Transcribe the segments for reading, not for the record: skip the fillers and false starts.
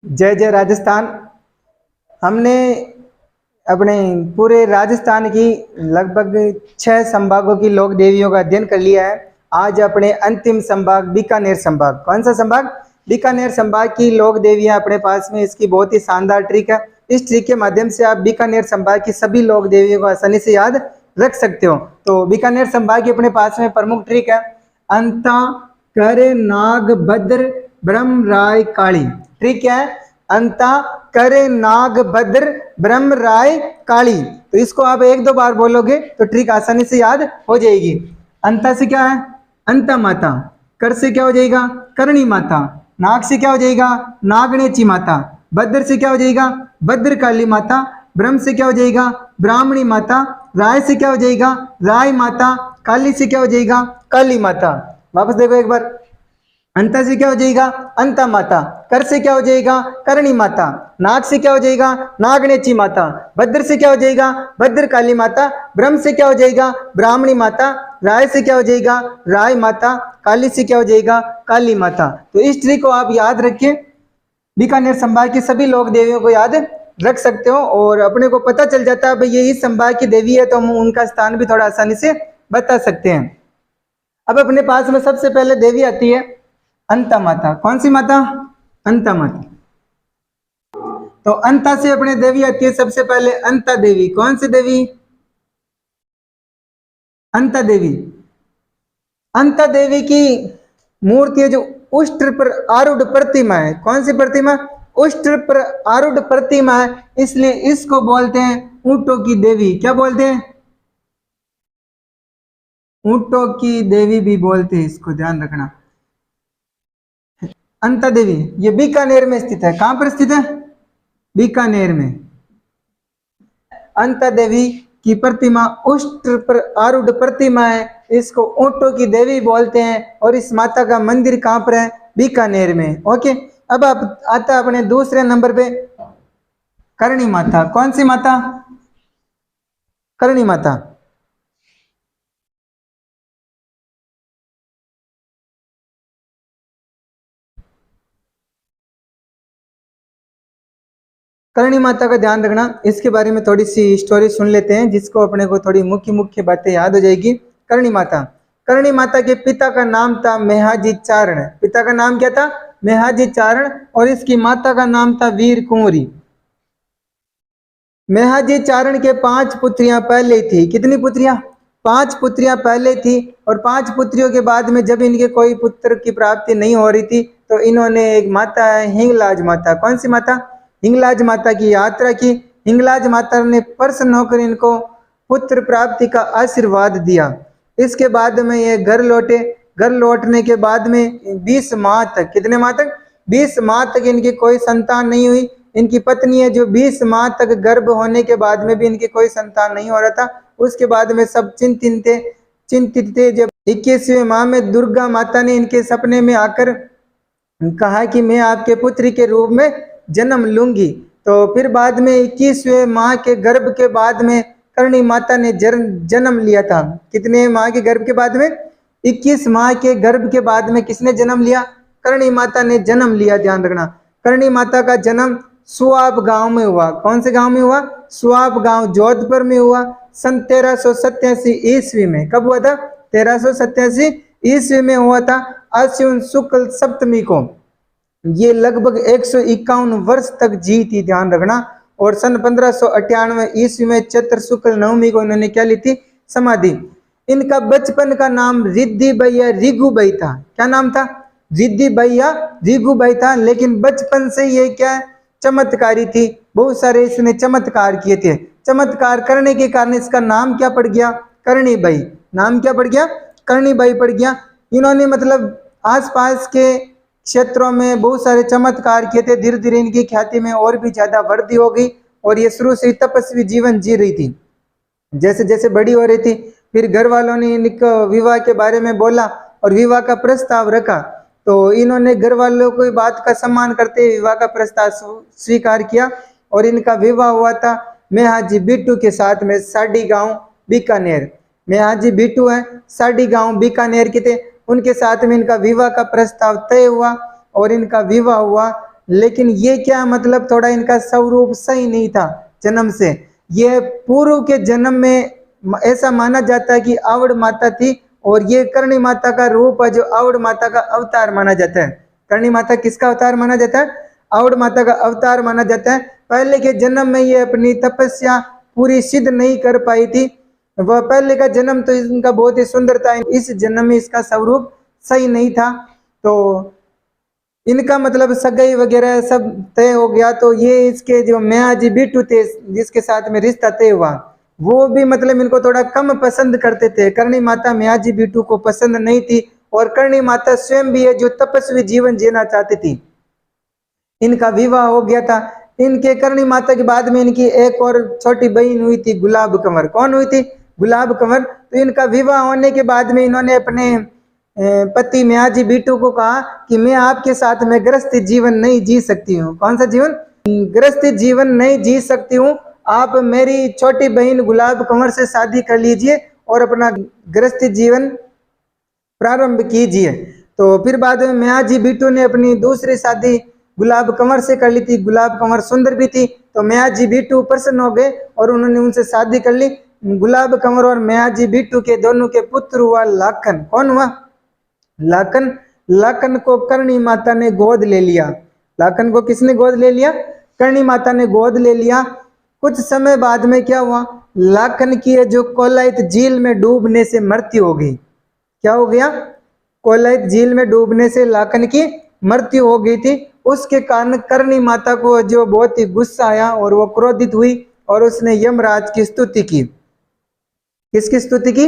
जय जय राजस्थान। हमने अपने पूरे राजस्थान की लगभग 6 संभागों की लोक देवियों का अध्ययन कर लिया है। आज अपने अंतिम संभाग बीकानेर संभाग, कौन सा संभाग? बीकानेर संभाग की लोक देवियां अपने पास में। इसकी बहुत ही शानदार ट्रिक है। इस ट्रिक के माध्यम से आप बीकानेर संभाग की सभी लोक देवियों को आसानी से याद रख सकते हो। तो बीकानेर संभाग की अपने पास में प्रमुख ट्रिक है अंता करे नाग भद्र ब्रह्म राय काली। ट्रिक क्या है? अंता करे नाग भद्र ब्रह्म राय काली। तो इसको आप 1-2 बार बोलोगे तो ट्रिक आसानी से याद हो जाएगी। अंता से क्या है? अंता माता। कर से क्या हो जाएगा? करणी माता। नाग से क्या हो जाएगा? नागणेची माता। भद्र से क्या हो जाएगा? भद्र काली माता। ब्रह्म से क्या हो जाएगा? ब्राह्मणी माता। राय से क्या हो जाएगा? राय माता। काली से क्या हो जाएगा? काली माता। वापस देखो एक बार। अंता से क्या हो जाएगा? अंता माता। कर से क्या हो जाएगा? करणी माता। नाग से क्या हो जाएगा? नागणेची माता। भद्र से क्या हो जाएगा? भद्र काली माता। ब्रह्म से क्या हो जाएगा? ब्राह्मणी माता। राय से क्या हो जाएगा? राय माता। काली से क्या हो जाएगा? काली माता। तो इस ट्रिक को आप याद रखिए। बीकानेर संभाग की सभी लोक देवियों को याद रख सकते हो और अपने को पता चल जाता है भाई ये इस संभाग की देवी है, तो हम उनका स्थान भी थोड़ा आसानी से बता सकते हैं। अब अपने पास में सबसे पहले देवी आती है अंता माता। कौन सी माता? अंता माता। तो अंता से अपने देवी आती है सबसे पहले अंता देवी। कौन सी देवी? अंता देवी। अंता देवी की मूर्ति है जो उष्ट्र पर आरूढ़ प्रतिमा है। कौन सी प्रतिमा? उष्ट्र पर आरूढ़ प्रतिमा है, इसलिए इसको बोलते हैं ऊंटों की देवी। क्या बोलते हैं? ऊंटों की देवी भी बोलते हैं, इसको ध्यान रखना। अंता देवी ये बीकानेर में स्थित है। कहां पर स्थित है? बीकानेर में। अंता देवी की प्रतिमा उष्ट्र पर आरूढ़ प्रतिमा है, इसको ऊंटों की देवी बोलते हैं और इस माता का मंदिर कहां पर है? बीकानेर में। ओके। अब आप आता अपने दूसरे नंबर पे करणी माता। कौन सी माता? करणी माता। करणी माता का ध्यान रखना। इसके बारे में थोड़ी सी स्टोरी सुन लेते हैं जिसको अपने को थोड़ी मुख्य मुख्य बातें याद हो जाएगी। करणी माता। करणी माता के पिता का नाम था मेहाजी चारण। पिता का नाम क्या था? मेहाजी चारण। और इसकी माता का नाम था वीर कुंवरी। मेहाजी चारण के 5 पुत्रियां पहले थी। कितनी पुत्रियां? 5 पुत्रियां पहले थी। और 5 पुत्रियों के बाद में जब इनके कोई पुत्र की प्राप्ति नहीं हो रही थी तो इन्होंने एक माता है हिंगलाज माता। कौन सी माता? हिंगलाज माता की यात्रा की। हिंगलाज माता ने प्रसन्न होकर इनको पुत्र प्राप्ति का आशीर्वाद दिया। इसके बाद में ये घर लौटे। घर लौटने के बाद में 20 माह तक, कितने माह तक? 20 माह तक इनकी कोई संतान नहीं हुई। इनकी पत्नी है जो 20 माह तक गर्भ होने के बाद में भी इनकी कोई संतान नहीं हो रहा था। उसके बाद में सब चिंतित थे। जब 21वें माह में दुर्गा माता ने इनके सपने में आकर कहा कि मैं आपके पुत्री के रूप में जन्म लूंगी। तो फिर बाद में 21वें माह के गर्भ के बाद में करणी माता ने जन्म लिया था। कितने माह के गर्भ के बाद में? 21 माह के गर्भ के बाद में किसने जन्म लिया? करणी माता ने जन्म लिया। ध्यान रखना। करणी माता का जन्म सुआब गांव में हुआ। कौन से गांव में हुआ? सुआब गांव जोधपुर में हुआ सन 1387 ईस्वी में। कब हुआ था? 1387 ईस्वी में हुआ था, आश्विन शुक्ल सप्तमी को। ये लगभग 151 वर्ष तक जी थी। ध्यान रखना। और सन 1598 ईस्वी में चैत्र शुक्ल नवमी को इन्होंने क्या ली थी? समाधि। इनका बचपन का नाम रिद्धि भैया रिगू भाई था। क्या नाम था? रिद्धि भैया रिगू भाई था। लेकिन बचपन से ये क्या चमत्कारी थी, बहुत सारे इसने चमत्कार किए थे। चमत्कार करने के कारण इसका नाम क्या पड़ गया? करणी बाई। नाम क्या पड़ गया? करणी बाई पड़ गया। इन्होंने मतलब आसपास के क्षेत्रों में बहुत सारे चमत्कार किए थे। धीरे धीरे इनकी ख्याति में और भी ज्यादा वृद्धि हो गई और ये शुरू से तपस्वी जीवन जी रही थी। जैसे जैसे बड़ी हो रही थी फिर घर वालों ने इनको विवाह के बारे में बोला और विवाह का प्रस्ताव रखा। तो इन्होंने घर वालों को बात का सम्मान करते हुए विवाह का प्रस्ताव स्वीकार किया और इनका विवाह हुआ था मेहाजी बिट्टू के साथ में, साडी गांव बीकानेर। मेहाजी बिट्टू है, साडी गांव बीकानेर के थे। उनके साथ में इनका विवाह का प्रस्ताव तय हुआ और इनका विवाह हुआ लेकिन ये क्या मतलब थोड़ा इनका स्वरूप सही नहीं था जन्म से। ये पूर्व के जन्म में ऐसा माना जाता है कि आवड़ माता थी, और ये करणी माता का रूप है जो आवड़ माता का अवतार माना जाता है। करणी माता किसका अवतार माना जाता है? आवड़ माता का अवतार माना जाता है। पहले के जन्म में ये अपनी तपस्या पूरी सिद्ध नहीं कर पाई थी। वह पहले का जन्म तो इनका बहुत ही सुंदर था, इस जन्म में इसका स्वरूप सही नहीं था। तो इनका मतलब सगाई वगैरह सब तय हो गया। तो ये इसके जो मियाँ जी बिट्टू थे जिसके साथ में रिश्ता तय हुआ, वो भी मतलब इनको थोड़ा कम पसंद करते थे। करणी माता मियाँ जी बिट्टू को पसंद नहीं थी, और करणी माता स्वयं भी है जो तपस्वी जीवन जीना चाहती थी। इनका विवाह हो गया था। इनके करणी माता के बाद में इनकी एक और छोटी बहन हुई थी, गुलाब कंवर। कौन हुई थी? गुलाब कंवर। तो इनका विवाह होने के बाद में इन्होंने अपने पति मियाँ जी बिट्टू को कहा कि मैं आपके साथ में गृहस्थी जीवन नहीं जी सकती हूँ। कौन सा जीवन? गृहस्थी जीवन नहीं जी सकती हूँ। आप मेरी छोटी बहन गुलाब कंवर से शादी कर लीजिए और अपना गृहस्थी जीवन प्रारंभ कीजिए। तो फिर बाद में मियाँ जी बिट्टू ने अपनी दूसरी शादी गुलाब कंवर से कर ली थी। गुलाब कंवर सुंदर भी थी, तो मियाँ जी बिट्टू प्रसन्न हो गए और उन्होंने उनसे शादी कर ली। गुलाब कंवर और मियाँ जी बिट्टू के दोनों के पुत्र हुआ लाखन। कौन हुआ? लाखन। लाखन को करणी माता ने गोद ले लिया। लाखन को किसने गोद ले लिया? करणी माता ने गोद ले लिया। कुछ समय बाद में क्या हुआ? लाखन की जो कोलायत झील में डूबने से मृत्यु हो गई। क्या हो गया? कोलायत झील में डूबने से लाखन की मृत्यु हो गई थी। उसके कारण करणी माता को जो बहुत ही गुस्सा आया और वो क्रोधित हुई और उसने यमराज की स्तुति की। किसकी स्तुति की?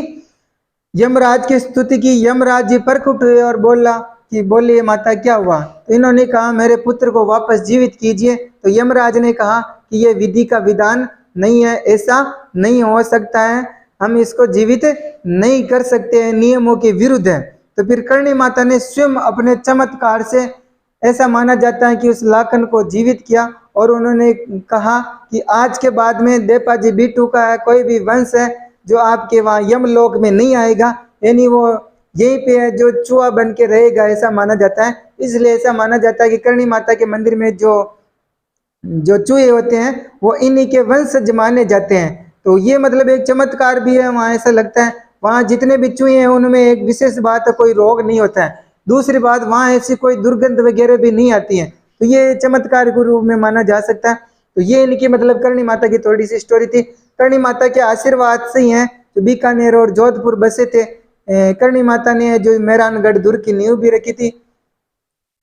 यमराज की स्तुति की। यमराज जी प्रकट हुए और बोला कि बोलिए माता क्या हुआ? तो इन्होंने कहा मेरे पुत्र को वापस जीवित कीजिए। तो यमराज ने कहा कि ये विधि का विधान नहीं है, ऐसा नहीं हो सकता है, हम इसको जीवित नहीं कर सकते हैं, नियमों के विरुद्ध है। तो फिर करणी माता ने स्वयं अपने चमत्कार से, ऐसा माना जाता है कि उस लाखन को जीवित किया, और उन्होंने कहा कि आज के बाद में देपा जी बिट्टू का है कोई भी वंश है जो आपके वहाँ यमलोक में नहीं आएगा, यानी वो यहीं पे है जो चूहा बन के रहेगा, ऐसा माना जाता है। इसलिए ऐसा माना जाता है कि करणी माता के मंदिर में जो जो चूहे होते हैं वो इन्हीं के वंशज माने जाते हैं। तो ये मतलब एक चमत्कार भी है वहाँ। ऐसा लगता है वहाँ जितने भी चूहे हैं उनमें एक विशेष बात है, कोई रोग नहीं होता है। दूसरी बात, वहाँ ऐसी कोई दुर्गंध वगैरह भी नहीं आती है। तो ये चमत्कार के रूप में माना जा सकता है। तो ये इनकी मतलब करणी माता की थोड़ी सी स्टोरी थी। करणी माता के आशीर्वाद से ही हैं जो बीकानेर और जोधपुर बसे थे। करणी माता ने जो मेहरानगढ़ दुर्ग की नींव भी रखी थी।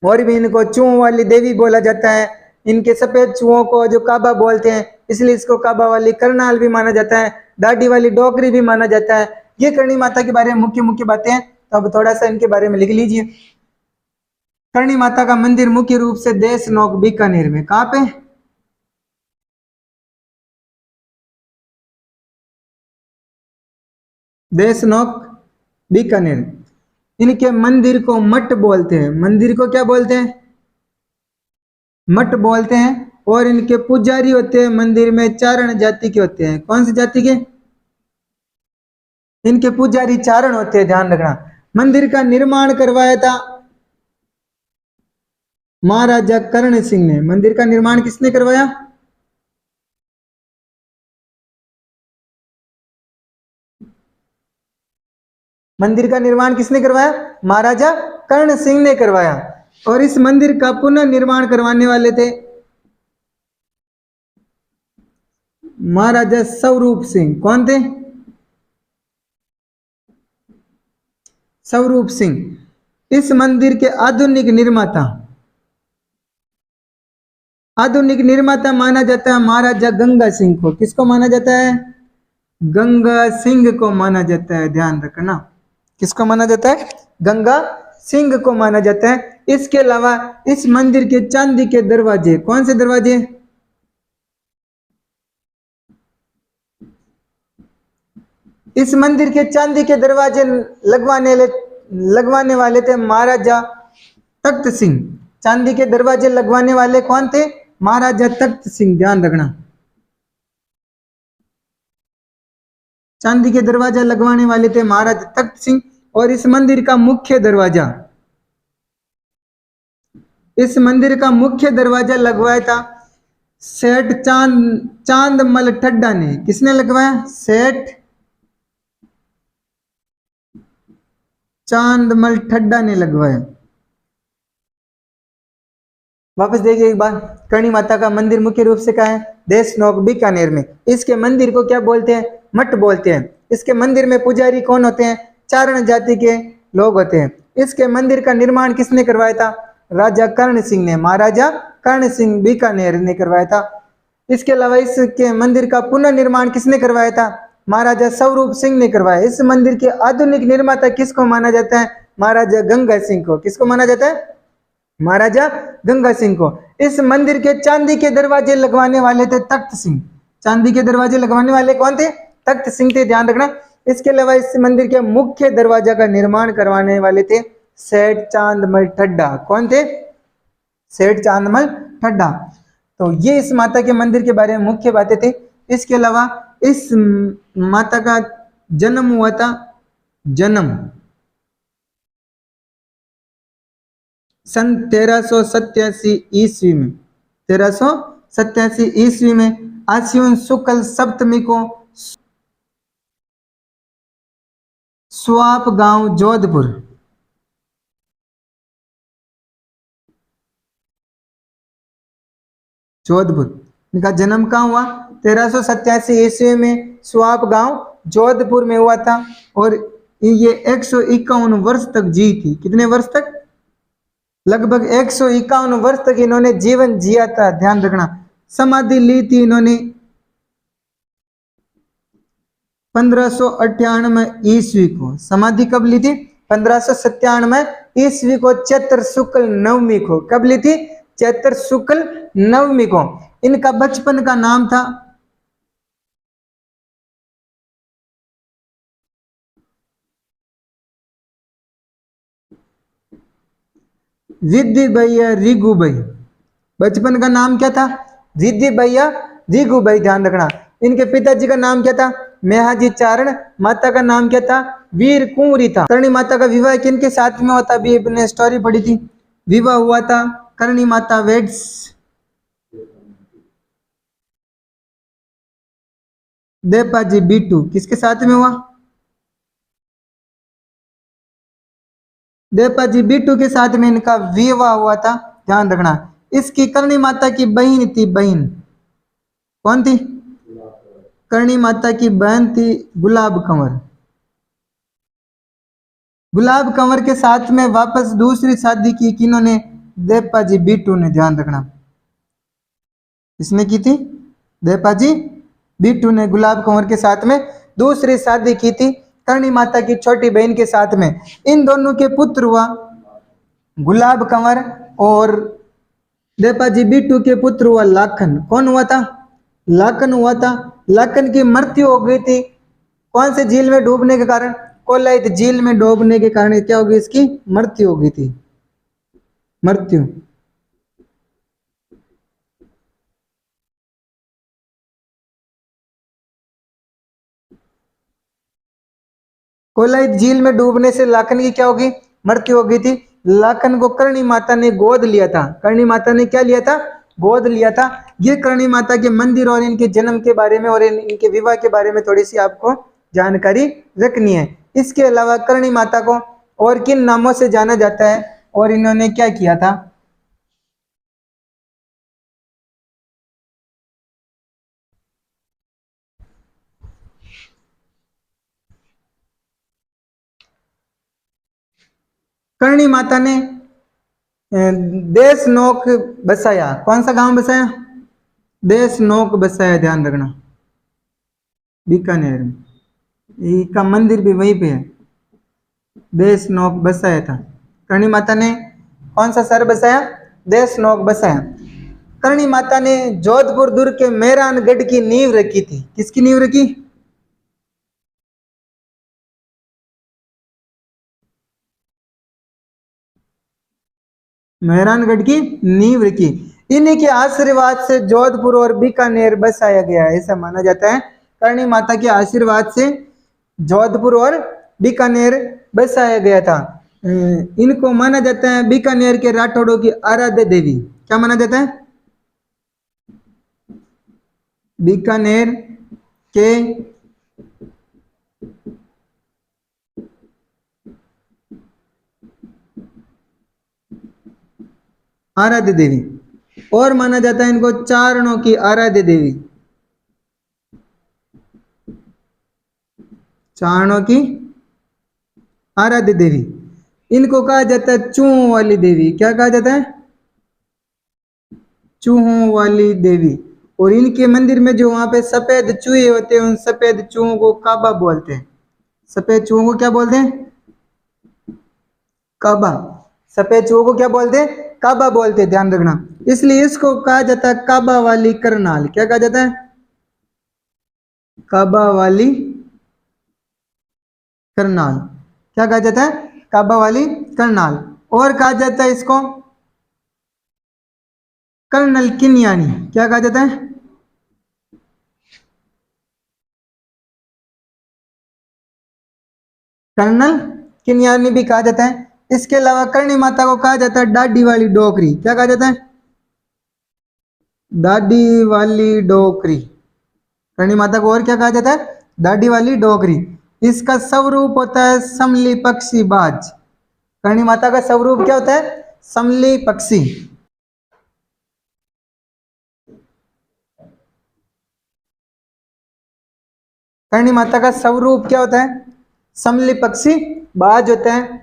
और भी इनको चूहों वाली देवी बोला जाता है। इनके सफेद चूहों को जो काबा बोलते हैं, इसलिए इसको काबा वाली करनाल भी माना जाता है, दाढ़ी वाली डोकरी भी माना जाता है। ये करणी माता के बारे में मुख्य मुख्य बातें हैं। तो अब थोड़ा सा इनके बारे में लिख लीजिए। करणी माता का मंदिर मुख्य रूप से देशनोक बीकानेर में। कहाँ पे? देशनोक बीकानेर। इनके मंदिर को मठ बोलते हैं। मंदिर को क्या बोलते हैं? मठ बोलते हैं। और इनके पुजारी होते हैं मंदिर में चारण जाति के होते हैं। कौन सी जाति के? इनके पुजारी चारण होते हैं, ध्यान रखना। मंदिर का निर्माण करवाया था महाराजा कर्ण सिंह ने। मंदिर का निर्माण किसने करवाया? मंदिर का निर्माण किसने करवाया? महाराजा कर्ण सिंह ने करवाया। और इस मंदिर का पुनः निर्माण करवाने वाले थे महाराजा स्वरूप सिंह। कौन थे? स्वरूप सिंह। इस मंदिर के आधुनिक निर्माता माना जाता है महाराजा गंगा सिंह को। किसको माना जाता है? गंगा सिंह को माना जाता है, ध्यान रखना। किसको माना जाता है? गंगा सिंह को माना जाता है। इसके अलावा इस मंदिर के चांदी के दरवाजे, कौन से दरवाजे? इस मंदिर के चांदी के दरवाजे लगवाने वाले थे महाराजा तख्त सिंह। चांदी के दरवाजे लगवाने वाले कौन थे? महाराजा तख्त सिंह, ध्यान रखना। चांदी के दरवाजा लगवाने वाले थे महाराजा तख्त सिंह। और इस मंदिर का मुख्य दरवाजा इस मंदिर का मुख्य दरवाजा लगवाया था सेठ चांदमल ठड्डा ने। किसने लगवाया? सेठ चांदमल ठड्डा ने लगवाया। वापस देखिए एक बार, करणी माता का मंदिर मुख्य रूप से कहाँ है? देशनोक बीकानेर में। इसके मंदिर को क्या बोलते हैं? मठ बोलते हैं। इसके मंदिर में पुजारी कौन होते हैं? चारण जाति के लोग होते हैं। इसके मंदिर का निर्माण किसने करवाया था? राजा कर्ण सिंह ने, महाराजा कर्ण सिंह बीकानेर ने करवाया था। इसके अलावा इसके मंदिर का पुनर्निर्माण किसने करवाया था? महाराजा स्वरूप सिंह ने करवाया। इस मंदिर के आधुनिक निर्माता किसको माना जाता है? महाराजा गंगा सिंह को। किसको माना जाता है? महाराजा गंगा सिंह को। इस मंदिर के चांदी के दरवाजे लगवाने वाले थे तख्त सिंह। चांदी के दरवाजे लगवाने वाले कौन थे? तख्त सिंह थे, ध्यान रखना। इसके अलावा इस मंदिर के मुख्य दरवाजा का निर्माण करवाने वाले थे सेठ चांदमल ठड्डा। कौन थे? सेठ चांदमल ठड्डा। तो ये इस माता के मंदिर के बारे में मुख्य बातें थे। इसके अलावा इस माता का जन्म हुआ था, जन्म सन 1387 ईस्वी में। 1387 ईस्वी में आश्विन शुक्ल सप्तमी को स्वाप गांव जोधपुर, इनका जन्म कहाँ हुआ? 1387 ईस्वी में स्वाप गांव जोधपुर में हुआ था। और ये 151 वर्ष तक जी थी। कितने वर्ष तक? लगभग 151 वर्ष तक इन्होंने जीवन जिया था, ध्यान रखना। समाधि ली थी इन्होंने 1598 ईस्वी को। समाधि कब ली थी? 1597 ईस्वी को, चैत्र शुक्ल नवमी को। कब ली थी? चैत्र शुक्ल नवमी को। इनका बचपन का नाम था रिद्धि भैया रिगू भाई। बचपन का नाम क्या था? रिद्धि भैया रिगू भाई, ध्यान रखना। इनके पिताजी का नाम क्या था? मेहाजी चारण। माता का नाम क्या था? वीर कुंवरी था। करणी माता का विवाह किनके साथ में हुआ था? अभी अपने स्टोरी पढ़ी थी। विवाह हुआ था करणी माता वेड्स देपाजी बीटू। किसके साथ में हुआ? देपाजी बीटू के साथ में इनका विवाह हुआ था, ध्यान रखना। इसकी करणी माता की बहन थी, बहन कौन थी? करणी माता की बहन थी गुलाब कंवर। गुलाब कंवर के साथ में वापस दूसरी शादी की किन्होंने? देपाजी बीटू ने, ध्यान रखना। किसने की थी? देपाजी बीटू ने गुलाब कंवर के साथ में दूसरी शादी की थी, करणी माता की छोटी बहन के साथ में। इन दोनों के पुत्र हुआ गुलाब कंवर, और देपाजी बीटू के पुत्र हुआ लाखन। कौन हुआ था? लाखन हुआ था। लाखन की मृत्यु हो गई थी। कौन से झील में डूबने के कारण? कोलाइत झील में डूबने के कारण क्या हो गई? इसकी मृत्यु हो गई थी, मृत्यु। कोलाइत झील में डूबने से लाखन की क्या होगी? मृत्यु हो गई थी। लाखन को करणी माता ने गोद लिया था। करणी माता ने क्या लिया था? गोद लिया था। ये करणी माता के मंदिर और इनके जन्म के बारे में और इनके विवाह के बारे में थोड़ी सी आपको जानकारी रखनी है। इसके अलावा करणी माता को और किन नामों से जाना जाता है और इन्होंने क्या किया था? करणी माता ने देशनोक बसाया। कौन सा गांव बसाया? देशनोक बसाया, ध्यान रखना, बीकानेर में। इसका मंदिर भी वहीं पे है। देशनोक बसाया था। करणी माता ने कौन सा शहर बसाया? देशनोक बसाया। करणी माता ने जोधपुर दुर्ग के मेहरानगढ़ की नींव रखी थी। किसकी नींव रखी? मेहरानगढ़ की नींव रखी। इन्हीं के आशीर्वाद से जोधपुर और बीकानेर बसाया गया है, ऐसा माना जाता है। करणी माता के आशीर्वाद से जोधपुर और बीकानेर बसाया गया था। इनको माना जाता है बीकानेर के राठौड़ों की आराध्य देवी। क्या माना जाता है? बीकानेर के आराध्य देवी, और माना जाता है इनको चारणों की आराध्य देवी। चारणों की आराध्य देवी। इनको कहा जाता है चूहों वाली देवी। क्या कहा जाता है? चूहों वाली देवी। और इनके मंदिर में जो वहां पे सफेद चूहे होते हैं, उन सफेद चूहों को काबा बोलते हैं। सफेद चूहों को क्या बोलते हैं? काबा। सफेद चूहों को क्या बोलते हैं? काबा बोलते हैं, ध्यान रखना। इसलिए इसको कहा जाता है काबा वाली करनाल। क्या कहा जाता है? काबा वाली करनाल। क्या कहा जाता है? काबा वाली करनाल। और कहा जाता है इसको कर्नल किन्यानी। क्या कहा जाता है? कर्नल किन्यानी भी कहा जाता है। इसके अलावा करणी माता को कहा जाता है डाडी वाली डोकरी। क्या कहा जाता है? डाडी वाली डोकरी। करणी माता को और क्या कहा जाता है? डाडी वाली डोकरी। इसका स्वरूप होता है समली पक्षी बाज। करणी माता का स्वरूप क्या होता है? समली पक्षी। करणी माता का स्वरूप क्या होता है? समली पक्षी बाज होता है।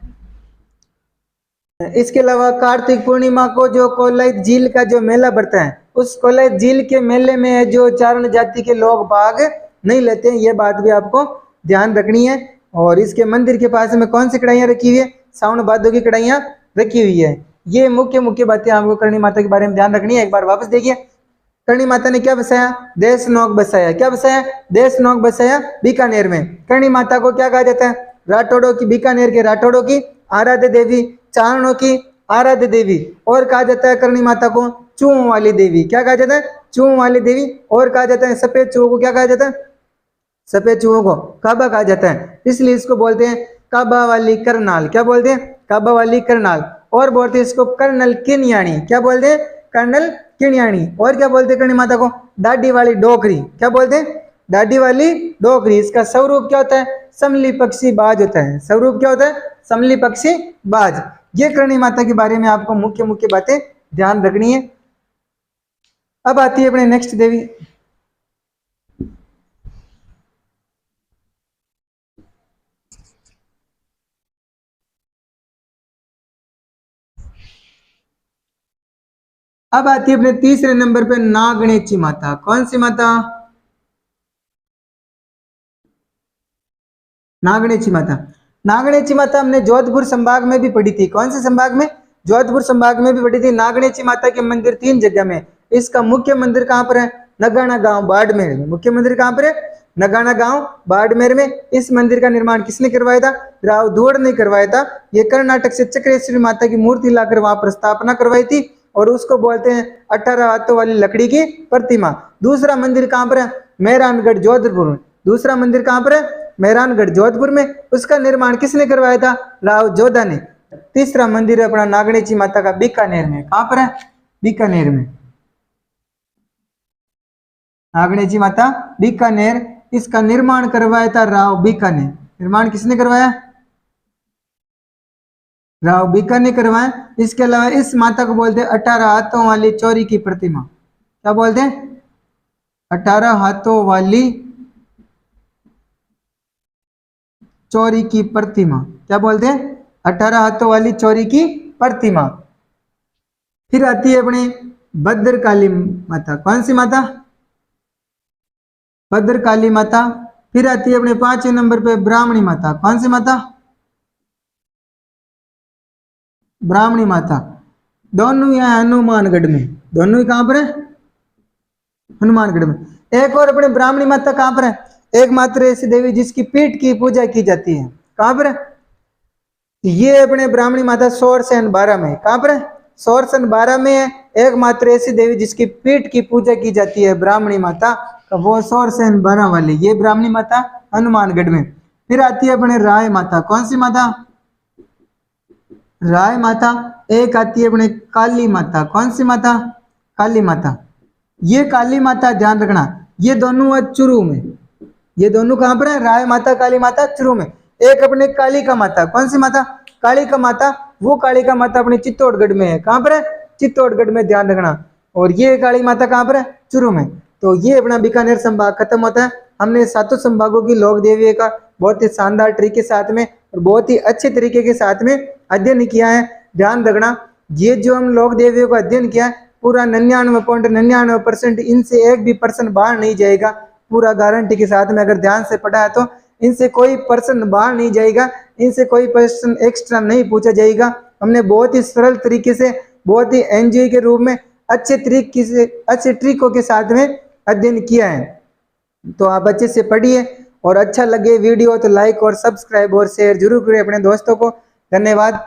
इसके अलावा कार्तिक पूर्णिमा को जो कोलाइत झील का जो मेला बढ़ता है, उस कोलाइत झील के मेले में जो चारण जाति के लोग भाग नहीं लेते हैं, ये बात भी आपको ध्यान रखनी है। और इसके मंदिर के पास में कौन सी कढ़ाइयाँ रखी हुई है? सावन भादों की कढ़ाइयाँ रखी हुई है। ये मुख्य मुख्य बातें आपको करणी माता के बारे में ध्यान रखनी है। एक बार वापस देखिए, करणी माता ने क्या बसाया? देशनोक बसाया। क्या बसाया? देशनोक बसाया बीकानेर में। करणी माता को क्या कहा जाता है? राठौड़ों की, बीकानेर के राठौड़ों की आराध्य देवी, चारणों की आराध्य देवी। और कहा जाता है करणी माता को चूहों वाली देवी। क्या कहा जाता है? चूहों वाली देवी। और कहा जाता है सफेद चूहों को क्या कहा जाता है? सफेद चूहों को काबा कहा जाता है। इसलिए इसको बोलते हैं काबा वाली करनाल। क्या बोलते हैं? काबा वाली करनाल। और बोलते हैं इसको कर्नल किन्यानी। क्या बोलते हैं? कर्नल किन्यानी। और क्या बोलते हैं करणी माता को? डाडी वाली डोकरी। क्या बोलते हैं? डाडी वाली डोकरी। इसका स्वरूप क्या होता है? समली पक्षी बाज होता है। स्वरूप क्या होता है? समली पक्षी बाज। ये करणी माता के बारे में आपको मुख्य मुख्य बातें ध्यान रखनी है। अब आती है अपने नेक्स्ट देवी। अब आती है अपने तीसरे नंबर पे नागणेची माता। कौन सी माता? नागणेची माता। नागणेची माता हमने जोधपुर संभाग में भी पढ़ी थी। कौन से संभाग में? जोधपुर संभाग में भी पढ़ी थी। नागणेची माता के मंदिर 3 जगह में। इसका मुख्य मंदिर कहाँ पर है? नगाना गांव बाड़मेर में। मुख्य मंदिर कहाँ पर है? नगाना गांव बाड़मेर में। इस मंदिर का निर्माण किसने करवाया था? राव धुवड़ ने करवाया था। ये कर्नाटक से चक्रेश्वरी माता की मूर्ति लाकर वहां पर स्थापना करवाई थी, और उसको बोलते हैं 18 हाथों वाली लकड़ी की प्रतिमा। दूसरा मंदिर कहाँ पर है? मेहरानगढ़ जोधपुर में। दूसरा मंदिर कहाँ पर है? मेहरानगढ़ जोधपुर में। उसका निर्माण किसने करवाया था? राव जोधा ने। तीसरा मंदिर है अपना नागणेची माता का बीकानेर में। कहां पर है? बीकानेर में। नागणेची माता बीकानेर। इसका निर्माण करवाया था राव बीका ने। निर्माण किसने करवाया? राव बीका ने करवाया। इसके अलावा इस माता को बोलते हैं 18 हाथों वाली चौरी की प्रतिमा। क्या बोलते हैं? 18 हाथों वाली चौरी की प्रतिमा। क्या बोलते हैं? 18 हाथों वाली चौरी की प्रतिमा। फिर आती है अपने भद्रकाली माता। कौन सी माता? भद्रकाली माता। फिर आती है अपने 5वें नंबर पे ब्राह्मणी माता। कौन सी माता? ब्राह्मणी माता। दोनों यहाँ हनुमानगढ़ में। दोनों ही कहां पर है? हनुमानगढ़ में। एक और अपने ब्राह्मणी माता कहां पर है? एकमात्र ऐसी देवी जिसकी पीठ की पूजा की जाती है। कहां पर है? ये अपने ब्राह्मणी माता सोरसेन 12 में। कहां पर है? सोरसेन 12 में है। एकमात्र ऐसी देवी जिसकी पीठ की पूजा की जाती है ब्राह्मणी माता, वो सोरसेन 12 वाली, ये ब्राह्मणी माता हनुमानगढ़ में। फिर आती है अपने राय माता। कौन सी माता? राय माता, एक आती है अपने काली माता। कौन सी माता? काली माता। ये काली माता ध्यान रखना, ये दोनों है चुरू में। ये दोनों कहां पर है? राय माता काली माता चुरू में। एक अपने कालिका माता। कौन सी माता? कालिका माता। वो कालिका माता अपने चित्तौड़गढ़ में है। कहां पर है? चित्तौड़गढ़ में, ध्यान रखना। और ये काली माता कहां पर है? चुरू में। तो ये अपना बीकानेर संभाग खत्म होता है। हमने सातों संभागों की लोक देवी का बहुत ही शानदार तरीके के साथ में और बहुत ही अच्छे तरीके के साथ में अध्ययन किया है। ध्यान रखना, ये जो हम लोक देवियों का अध्ययन किया है पूरा 99.99% इनसे एक भी पर्सन बाहर नहीं जाएगा। पूरा गारंटी के साथ में अगर ध्यान से पढ़ा है तो इनसे कोई पर्सन बाहर नहीं जाएगा, इनसे कोई पर्सन एक्स्ट्रा नहीं पूछा जाएगा। हमने बहुत ही सरल तरीके से, बहुत ही एनजीओ के रूप में अच्छे तरीके से, अच्छे ट्रिकों के साथ में अध्ययन किया है। तो आप अच्छे से पढ़िए और अच्छा लगे वीडियो तो लाइक और सब्सक्राइब और शेयर जरूर करें अपने दोस्तों को। धन्यवाद।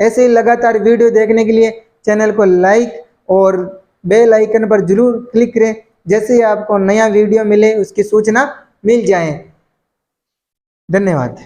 ऐसे ही लगातार वीडियो देखने के लिए चैनल को लाइक और बेल आइकन पर जरूर क्लिक करें, जैसे ही आपको नया वीडियो मिले उसकी सूचना मिल जाए। धन्यवाद।